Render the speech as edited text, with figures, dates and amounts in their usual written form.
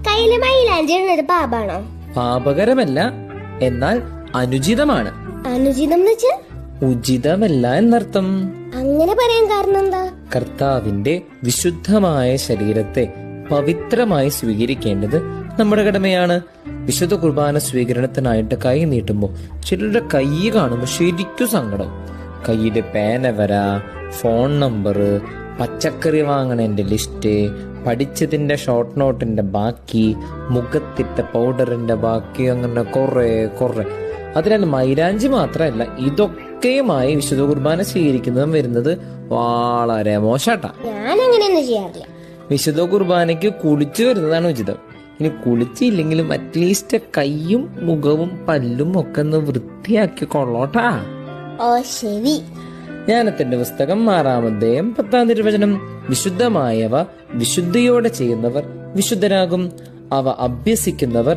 കയ്യില് മൈലാഞ്ചി ഇടുന്നത് പാപാണോ? പാപകരമല്ല, എന്നാൽ അനുചിതമാണ്. അനുചിതം എന്ന് വെച്ചാ ഉചിതമല്ല എന്നർത്ഥം. അങ്ങനെ പറയാൻ കാരണം എന്താ? കർത്താവിന്റെ വിശുദ്ധമായ ശരീരത്തെ പവിത്രമായി സ്വീകരിക്കേണ്ടത് നമ്മുടെ കടമയാണ്. വിശുദ്ധ കുർബാന സ്വീകരണത്തിനായിട്ട് കൈ നീട്ടുമ്പോൾ ചിലരുടെ കൈ കാണുമ്പോൾ ശരിക്കും സങ്കടം. കൈയില് പേനവര, ഫോൺ നമ്പർ, പച്ചക്കറി വാങ്ങണതിന്റെ ലിസ്റ്റ്, പഠിച്ചതിന്റെ ഷോർട്ട് നോട്ടിന്റെ ബാക്കി, മുഖത്തിട്ട പൗഡറിന്റെ ബാക്കി, അങ്ങനെ കുറെ. അതിനാൽ മൈലാഞ്ചി മാത്രമല്ല, ഇതൊക്കെയുമായി വിശുദ്ധ കുർബാന സ്വീകരിക്കുന്നതും വരുന്നത് വളരെ മോശാട്ടാ. ഞാൻ അങ്ങനെയൊന്നും ചെയ്യാറില്ല. വിശുദ്ധ കുർബാനയ്ക്ക് കുളിച്ചു വരുന്നതാണ് ഉചിതം. ഇനി കുളിച്ചില്ലെങ്കിലും അറ്റ്ലീസ്റ്റ് കൈയും മുഖവും പല്ലും ഒക്കെ ഒന്ന് വൃത്തിയാക്കി കൊള്ളോട്ടാ. ഓ ശരി. ജ്ഞാനത്തിന്റെ പുസ്തകം 6-ാം അധ്യായം 10-ാം തിരുവചനം: വിശുദ്ധമായവ വിശുദ്ധിയോടെ ചെയ്യുന്നവർ വിശുദ്ധരാകും, അവ അഭ്യസിക്കുന്നവർ